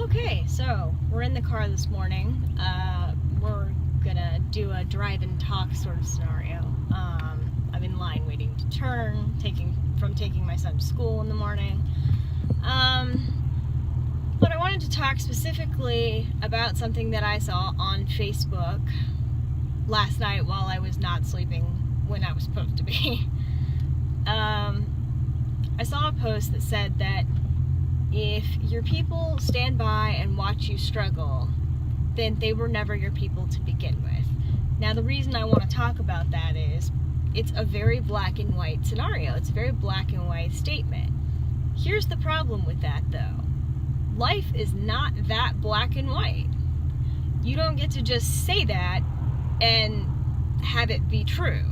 Okay, so we're in the car this morning. We're gonna do a drive and talk sort of scenario. I'm in line waiting to turn, taking my son to school in the morning. But I wanted to talk specifically about something that I saw on Facebook last night while I was not sleeping when I was supposed to be. I saw a post that said that if your people stand by and watch you struggle, then they were never your people to begin with. Now, the reason I want to talk about that is it's a very black and white scenario. It's a very black and white statement. Here's the problem with that, though. Life is not that black and white. You don't get to just say that and have it be true.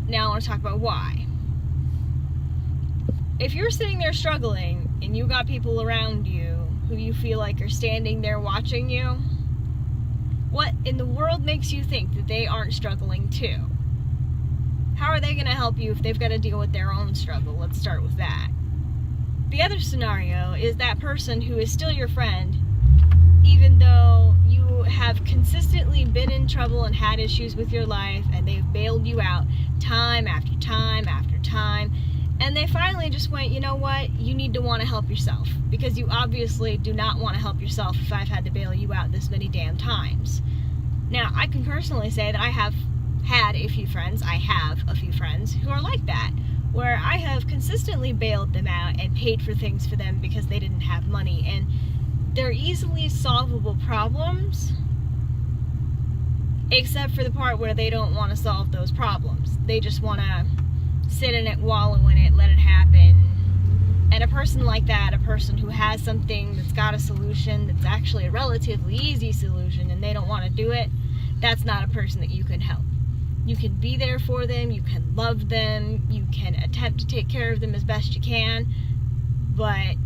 Now I want to talk about why. If you're sitting there struggling and you got people around you who you feel like are standing there watching you, what in the world makes you think that they aren't struggling too? How are they going to help you if they've got to deal with their own struggle? Let's start with that. The other scenario is that person who is still your friend, even though you have consistently been in trouble and had issues with your life, and they've bailed you out time after time after time, and they finally just went, you know what, you need to want to help yourself, because you obviously do not want to help yourself if I've had to bail you out this many damn times. Now, I can personally say that I have a few friends who are like that, where I have consistently bailed them out and paid for things for them because they didn't have money, and they're easily solvable problems, except for the part where they don't want to solve those problems. They just want to sit in it, wallow in it, let it happen. And a person like that, a person who has something that's got a solution that's actually a relatively easy solution and they don't want to do it, that's not a person that you can help. You can be there for them, you can love them, you can attempt to take care of them as best you can, but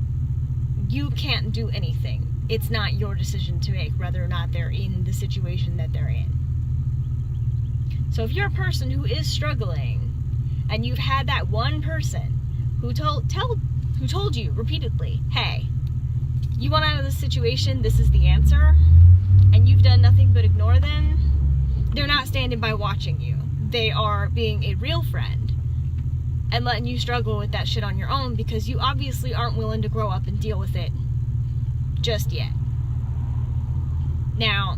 you can't do anything. It's not your decision to make whether or not they're in the situation that they're in. So if you're a person who is struggling, and you've had that one person who told you repeatedly, hey, you want out of this situation, this is the answer, and you've done nothing but ignore them, they're not standing by watching you. They are being a real friend and letting you struggle with that shit on your own because you obviously aren't willing to grow up and deal with it just yet. Now,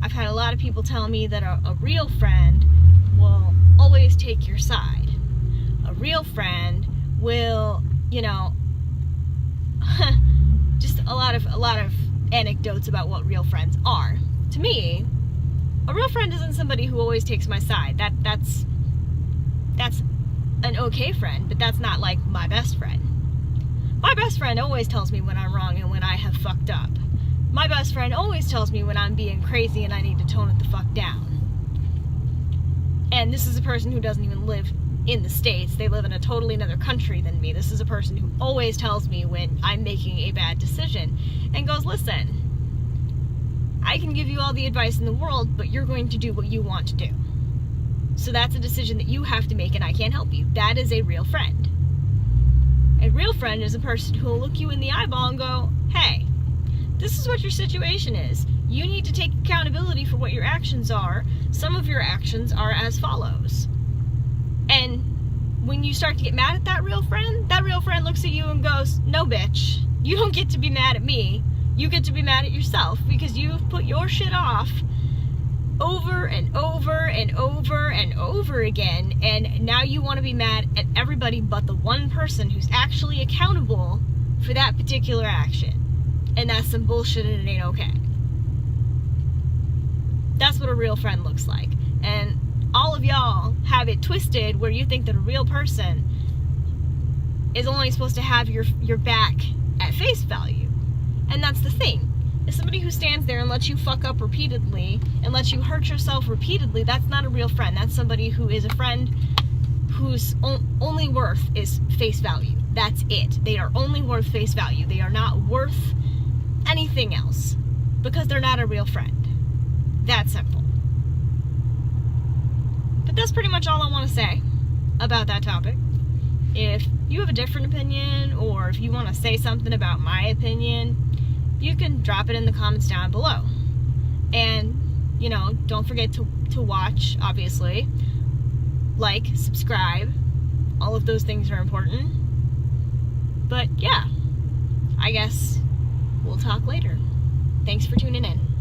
I've had a lot of people tell me that a real friend will always take your side. A real friend will, just a lot of anecdotes about what real friends are. To me, a real friend isn't somebody who always takes my side. That's an okay friend, but that's not like my best friend. My best friend always tells me when I'm wrong and when I have fucked up. My best friend always tells me when I'm being crazy and I need to tone it the fuck down. And this is a person who doesn't even live in the States. They live in a totally another country than me. This is a person who always tells me when I'm making a bad decision and goes, listen, I can give you all the advice in the world, but you're going to do what you want to do. So that's a decision that you have to make and I can't help you. That is a real friend. A real friend is a person who will look you in the eyeball and go, hey, this is what your situation is. You need to take accountability for what your actions are. Some of your actions are as follows. And when you start to get mad at that real friend looks at you and goes, no bitch, you don't get to be mad at me. You get to be mad at yourself because you've put your shit off over and over and over and over again, and now you want to be mad at everybody but the one person who's actually accountable for that particular action. And that's some bullshit and it ain't okay. That's what a real friend looks like. And all of y'all have it twisted where you think that a real person is only supposed to have your back at face value. And that's the thing. If somebody who stands there and lets you fuck up repeatedly and lets you hurt yourself repeatedly, that's not a real friend. That's somebody who is a friend whose only worth is face value. That's it. They are only worth face value. They are not worth anything else because they're not a real friend. That simple. But that's pretty much all I want to say about that topic. If you have a different opinion, or if you want to say something about my opinion, you can drop it in the comments down below. And, you know, don't forget to watch, obviously. Like, subscribe. All of those things are important. But, yeah. I guess we'll talk later. Thanks for tuning in.